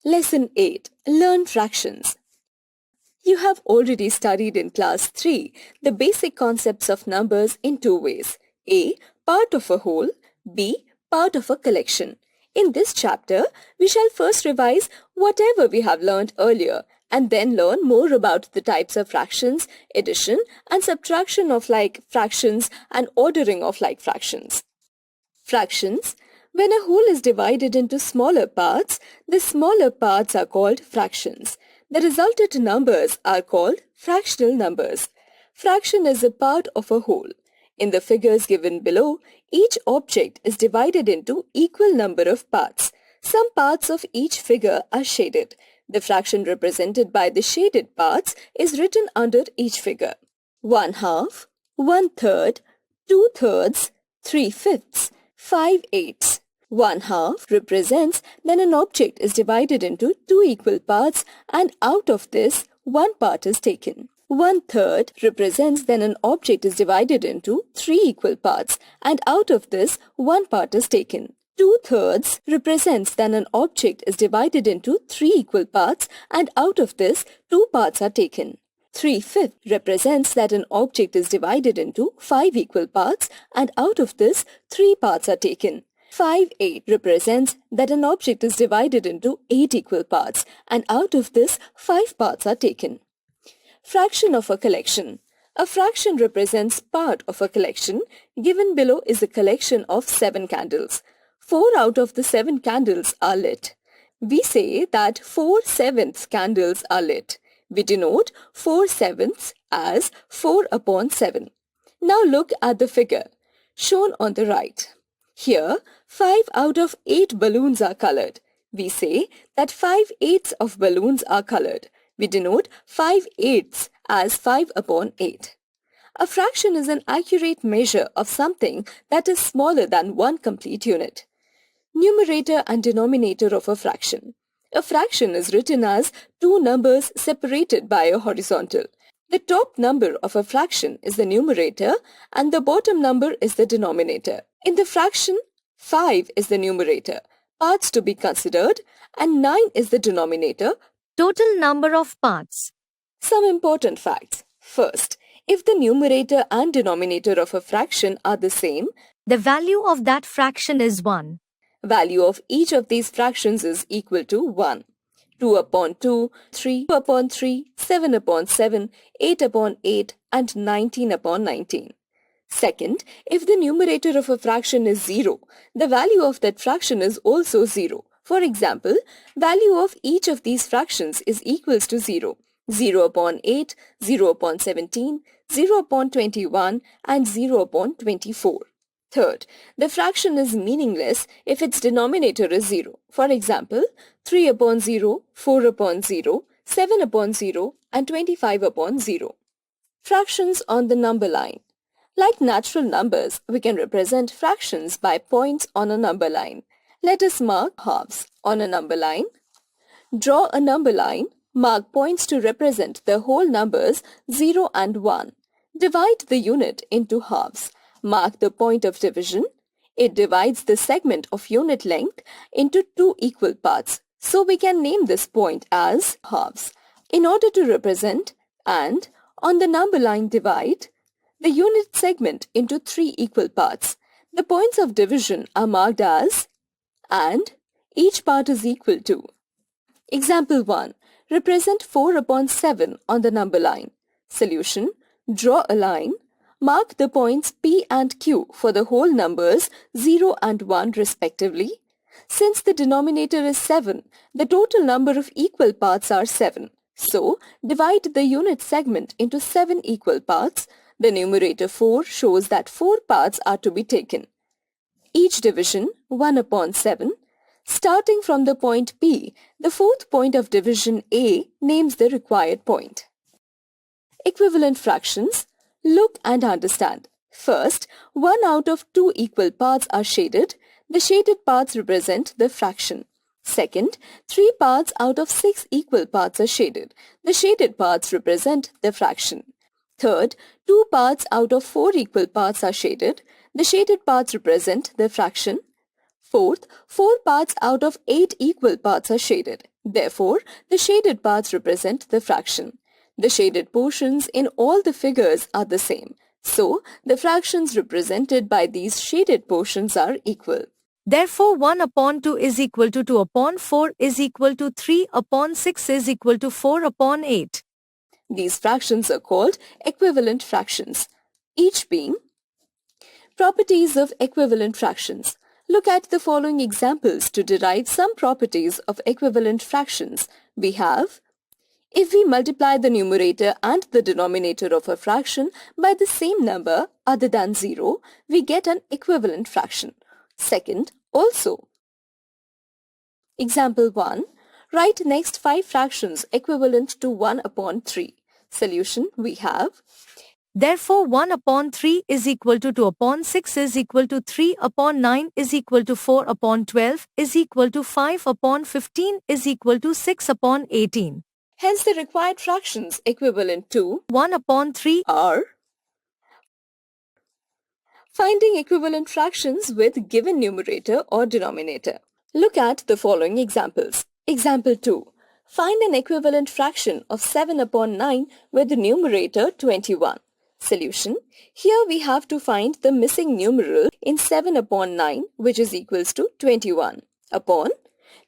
Lesson 8. Learn fractions. You have already studied in class 3 the basic concepts of numbers in two ways. A. Part of a whole. B. Part of a collection. In this chapter, we shall first revise whatever we have learned earlier and then learn more about the types of fractions, addition and subtraction of like fractions and ordering of like fractions. Fractions. When a whole is divided into smaller parts, the smaller parts are called fractions. The resultant numbers are called fractional numbers. Fraction is a part of a whole. In the figures given below, each object is divided into equal number of parts. Some parts of each figure are shaded. The fraction represented by the shaded parts is written under each figure. 1/2, 1/3, 2/3, 3/5, 5/8. 1/2 represents when an object is divided into two equal parts and out of this, one part is taken. 1/3 represents when an object is divided into three equal parts and out of this, one part is taken. 2/3 represents when an object is divided into three equal parts and out of this, two parts are taken. 3/5 represents that an object is divided into five equal parts and out of this, three parts are taken. 5/8 represents that an object is divided into eight equal parts and out of this, five parts are taken. Fraction of a collection. A fraction represents part of a collection. Given below is a collection of 7 candles. 4 out of the 7 candles are lit. We say that 4/7 candles are lit. We denote 4/7 as 4/7. Now look at the figure shown on the right. Here, 5 out of 8 balloons are colored. We say that 5/8 of balloons are colored. We denote 5/8 as 5/8. A fraction is an accurate measure of something that is smaller than one complete unit. Numerator and denominator of a fraction. A fraction is written as two numbers separated by a horizontal. The top number of a fraction is the numerator and the bottom number is the denominator. In the fraction, 5 is the numerator, parts to be considered, and 9 is the denominator, Total number of parts. Some important facts. First, if the numerator and denominator of a fraction are the same, The value of that fraction is 1. value of each of these fractions is equal to 1. 2/2, 3/3, 7/7, 8/8 and 19/19. Second, if the numerator of a fraction is 0, the value of that fraction is also 0. For example, value of each of these fractions is equals to 0. 0/8, 0/17, 0/21 and 0/24. Third, the fraction is meaningless if its denominator is 0. For example, 3/0, 4/0, 7/0 and 25/0. Fractions on the number line. Like natural numbers, we can represent fractions by points on a number line. Let us mark halves on a number line. Draw a number line. Mark points to represent the whole numbers 0 and 1. Divide the unit into halves. Mark the point of division. It divides the segment of unit length into two equal parts. So we can name this point as halves. In order to represent and on the number line divide the unit segment into three equal parts, the points of division are marked as and each part is equal to. Example 1. Represent 4/7 on the number line. Solution. Draw a line. Mark the points P and Q for the whole numbers 0 and 1 respectively. Since the denominator is 7, the total number of equal parts are 7. So, divide the unit segment into 7 equal parts. The numerator 4 shows that 4 parts are to be taken. Each division 1/7. Starting from the point P, the fourth point of division A names the required point. Equivalent fractions. Look and understand. First, 1 out of 2 equal parts are shaded. The shaded parts represent the fraction. Second, 3 parts out of 6 equal parts are shaded. The shaded parts represent the fraction. Third, 2 parts out of 4 equal parts are shaded. The shaded parts represent the fraction. Fourth, 4 parts out of 8 equal parts are shaded. Therefore, the shaded parts represent the fraction. The shaded portions in all the figures are the same. So, the fractions represented by these shaded portions are equal. Therefore, 1 upon 2 is equal to 2 upon 4 is equal to 3 upon 6 is equal to 4 upon 8. These fractions are called equivalent fractions, each being properties of equivalent fractions. Look at the following examples to derive some properties of equivalent fractions. We have, if we multiply the numerator and the denominator of a fraction by the same number other than 0, we get an equivalent fraction. Second, also. Example 1. Write next 5 fractions equivalent to 1 upon 3. Solution, we have, Therefore, 1 upon 3 is equal to 2 upon 6 is equal to 3 upon 9 is equal to 4 upon 12 is equal to 5 upon 15 is equal to 6 upon 18. Hence the required fractions equivalent to 1 upon 3 are finding equivalent fractions with given numerator or denominator. Look at the following examples. Example 2. Find an equivalent fraction of 7 upon 9 with the numerator 21. Solution. Here we have to find the missing numeral in 7 upon 9, which is equals to 21. Upon.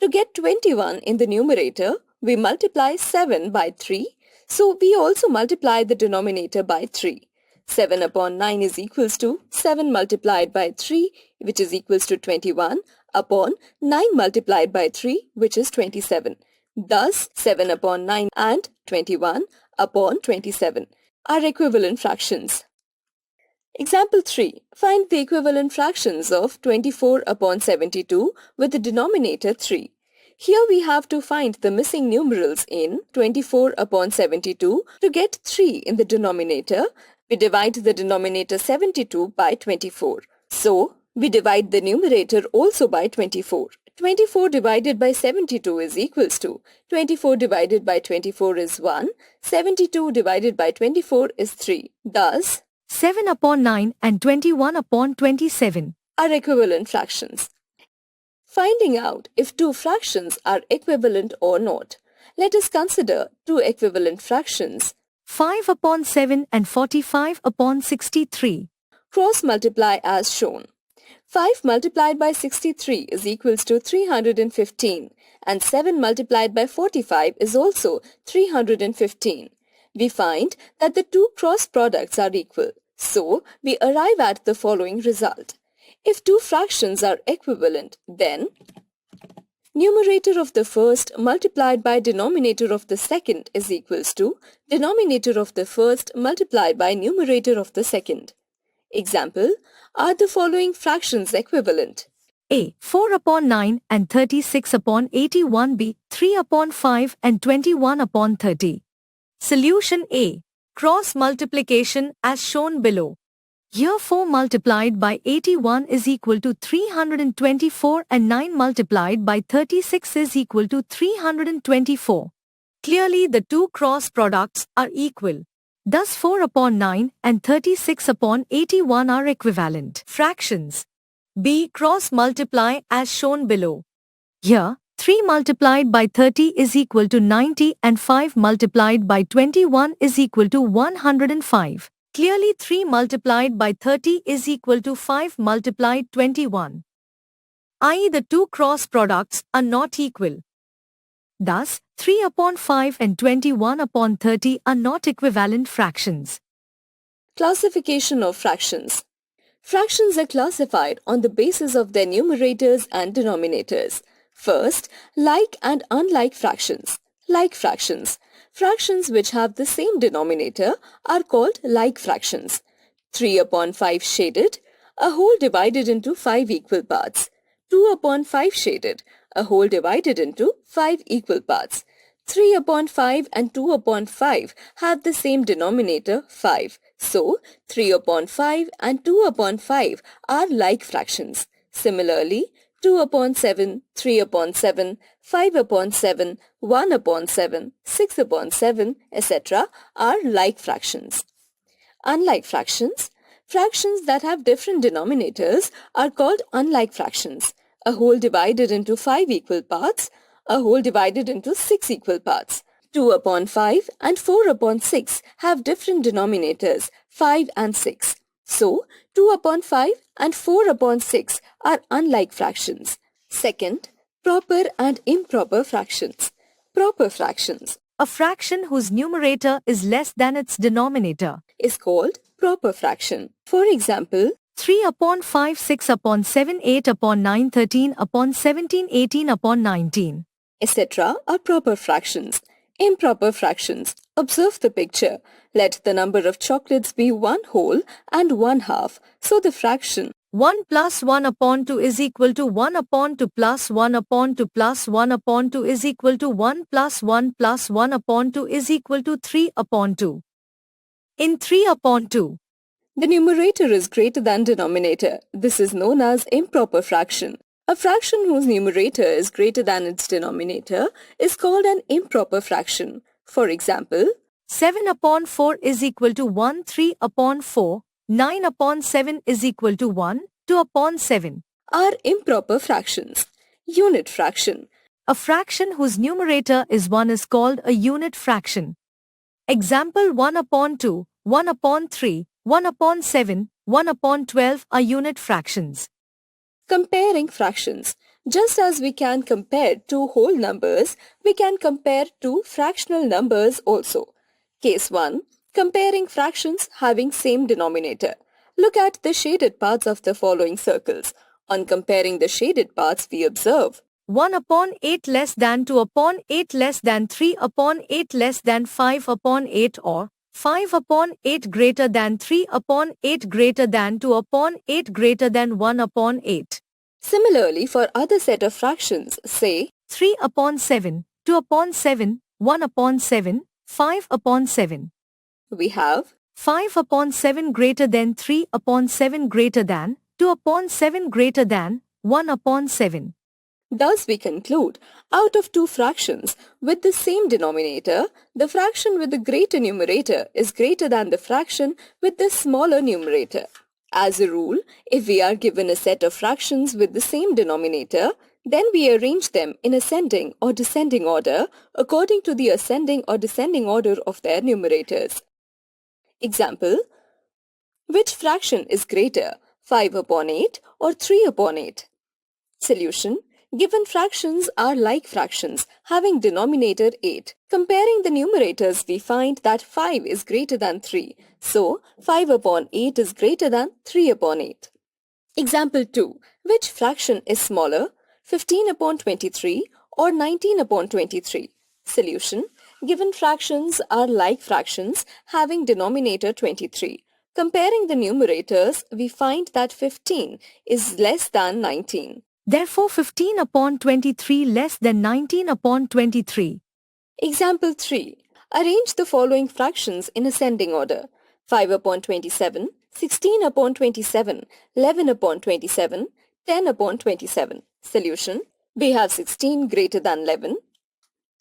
To get 21 in the numerator, we multiply 7 by 3. So we also multiply the denominator by 3. 7 upon 9 is equals to 7 multiplied by 3, which is equals to 21, upon 9 multiplied by 3, which is 27. Thus, 7 upon 9 and 21 upon 27 are equivalent fractions. Example 3. Find the equivalent fractions of 24 upon 72 with the denominator 3. Here we have to find the missing numerals in 24 upon 72. To get 3 in the denominator, we divide the denominator 72 by 24. So, we divide the numerator also by 24. 24 divided by 72 is equals to 24 divided by 24 is 1. 72 divided by 24 is 3. Thus, 7 upon 9 and 21 upon 27 are equivalent fractions. Finding out if two fractions are equivalent or not. Let us consider two equivalent fractions. 5 upon 7 and 45 upon 63. Cross multiply as shown. 5 multiplied by 63 is equals to 315 and 7 multiplied by 45 is also 315. We find that the two cross products are equal. So, we arrive at the following result. If two fractions are equivalent, then numerator of the first multiplied by denominator of the second is equals to denominator of the first multiplied by numerator of the second. Example, are the following fractions equivalent? A. 4 upon 9 and 36 upon 81. B. 3 upon 5 and 21 upon 30. Solution A. Cross multiplication as shown below. Here 4 multiplied by 81 is equal to 324 and 9 multiplied by 36 is equal to 324. Clearly the two cross products are equal. Thus 4 upon 9 and 36 upon 81 are equivalent fractions. B. Cross multiply as shown below. Here 3 multiplied by 30 is equal to 90 and 5 multiplied by 21 is equal to 105. Clearly 3 multiplied by 30 is equal to 5 multiplied 21. I.e. the two cross products are not equal. Thus, 3 upon 5 and 21 upon 30 are not equivalent fractions. Classification of fractions. Fractions are classified on the basis of their numerators and denominators. First, like and unlike fractions. Like fractions. Fractions which have the same denominator are called like fractions. 3 upon 5 shaded, a whole divided into 5 equal parts. 2 upon 5 shaded, a whole divided into 5 equal parts. 3 upon 5 and 2 upon 5 have the same denominator 5. So, 3 upon 5 and 2 upon 5 are like fractions. Similarly, 2 upon 7, 3 upon 7, 5 upon 7, 1 upon 7, 6 upon 7, etc. are like fractions. Unlike fractions, fractions that have different denominators are called unlike fractions. a whole divided into 5 equal parts, a whole divided into 6 equal parts. 2 upon 5 and 4 upon 6 have different denominators, 5 and 6. So, 2 upon 5 and 4 upon 6 are unlike fractions. Second, proper and improper fractions. Proper fractions A fraction whose numerator is less than its denominator is called proper fraction. For example, 3 upon 5, 6 upon 7, 8 upon 9, 13 upon 17, 18 upon 19. etc. are proper fractions. Improper fractions. Observe the picture. Let the number of chocolates be 1 whole and 1 half. So the fraction 1 plus 1 upon 2 is equal to 1 upon 2 plus 1 upon 2 plus 1 upon 2 is equal to 1 plus 1 upon 2 is equal to 3 upon 2. In 3 upon 2, the numerator is greater than denominator. This is known as improper fraction. A fraction whose numerator is greater than its denominator is called an improper fraction. For example, 7 upon 4 is equal to 1, 3 upon 4, 9 upon 7 is equal to 1, 2 upon 7. are improper fractions. Unit fraction. A fraction whose numerator is 1 is called a unit fraction. Example 1 upon 2, 1 upon 3, 1 upon 7, 1 upon 12 are unit fractions. Comparing fractions. Just as we can compare two whole numbers, we can compare two fractional numbers also. Case 1. Comparing fractions having same denominator. Look at the shaded parts of the following circles. On comparing the shaded parts, we observe 1 upon 8 less than 2 upon 8 less than 3 upon 8 less than 5 upon 8 or 5 upon 8 greater than 3 upon 8 greater than 2 upon 8 greater than 1 upon 8. Similarly, for other set of fractions, say 3 upon 7, 2 upon 7, 1 upon 7, 5 upon 7. we have 5 upon 7 greater than 3 upon 7 greater than 2 upon 7 greater than 1 upon 7. Thus we conclude, out of two fractions with the same denominator, the fraction with the greater numerator is greater than the fraction with the smaller numerator. As a rule, if we are given a set of fractions with the same denominator, then we arrange them in ascending or descending order according to the ascending or descending order of their numerators. Example, which fraction is greater, 5 upon 8 or 3 upon 8? Solution, given fractions are like fractions having denominator 8. Comparing the numerators, we find that 5 is greater than 3. So, 5 upon 8 is greater than 3 upon 8. Example 2. Which fraction is smaller, 15 upon 23 or 19 upon 23? Solution, given fractions are like fractions having denominator 23. Comparing the numerators, we find that 15 is less than 19. Therefore 15 upon 23 less than 19 upon 23. Example 3. Arrange the following fractions in ascending order. 5 upon 27, 16 upon 27, 11 upon 27, 10 upon 27. Solution, we have 16 greater than 11.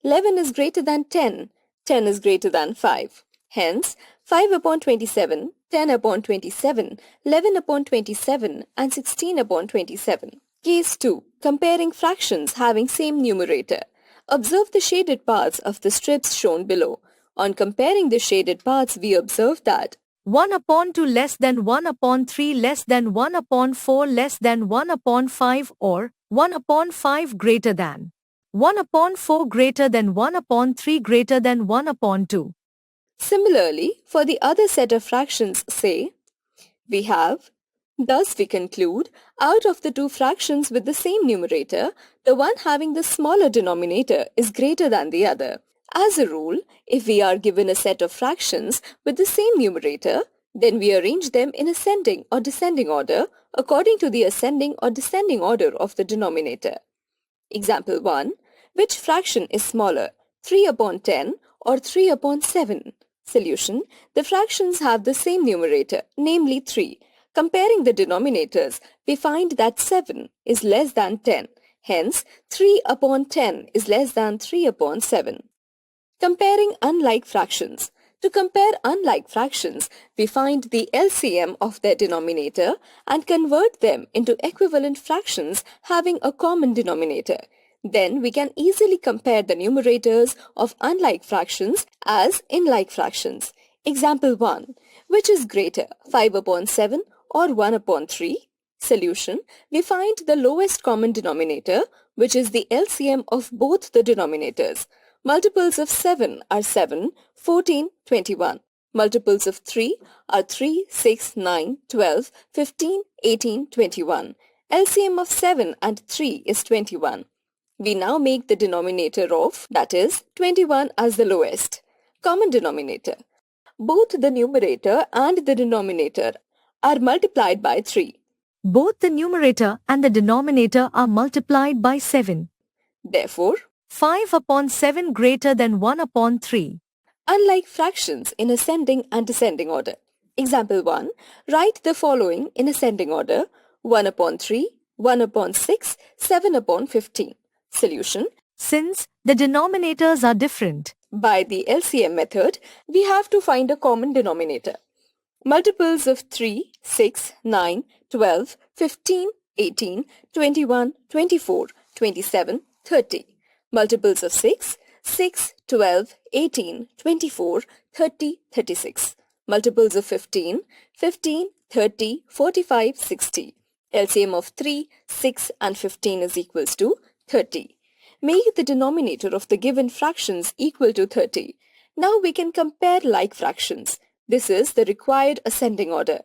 11 is greater than 10. 10 is greater than 5. Hence, 5 upon 27, 10 upon 27, 11 upon 27 and 16 upon 27. Case 2. Comparing fractions having same numerator. Observe the shaded parts of the strips shown below. On comparing the shaded parts, we observe that 1 upon 2 less than 1 upon 3 less than 1 upon 4 less than 1 upon 5 or 1 upon 5 greater than 1 upon 4 greater than 1 upon 3 greater than 1 upon 2. Similarly, for the other set of fractions, say, we have, thus we conclude, out of the two fractions with the same numerator, the one having the smaller denominator is greater than the other. As a rule, if we are given a set of fractions with the same numerator, then we arrange them in ascending or descending order according to the ascending or descending order of the denominator. Example 1. Which fraction is smaller, 3 upon 10 or 3 upon 7? Solution. The fractions have the same numerator, namely 3. Comparing the denominators, we find that 7 is less than 10. Hence, 3 upon 10 is less than 3 upon 7. Comparing unlike fractions. To compare unlike fractions, we find the LCM of their denominator and convert them into equivalent fractions having a common denominator. Then we can easily compare the numerators of unlike fractions as in like fractions. Example 1. Which is greater, 5 upon 7 or 1 upon 3? Solution. We find the lowest common denominator, which is the LCM of both the denominators. Multiples of 7 are 7, 14, 21. Multiples of 3 are 3, 6, 9, 12, 15, 18, 21. LCM of 7 and 3 is 21. We now make the denominator of, that is, 21 as the lowest. Common denominator. Both the numerator and the denominator are multiplied by 3. Both the numerator and the denominator are multiplied by 7. Therefore, 5 upon 7 greater than 1 upon 3. unlike fractions in ascending and descending order. Example 1. Write the following in ascending order: 1 upon 3, 1 upon 6, 7 upon 15. Solution. Since the denominators are different, By the LCM method, we have to find a common denominator. Multiples of 3, 6, 9, 12, 15, 18, 21, 24, 27, 30. Multiples of 6, 6, 12, 18, 24, 30, 36. Multiples of 15, 15, 30, 45, 60. LCM of 3, 6 and 15 is equals to 30. Make the denominator of the given fractions equal to 30. Now we can compare like fractions. This is the required ascending order.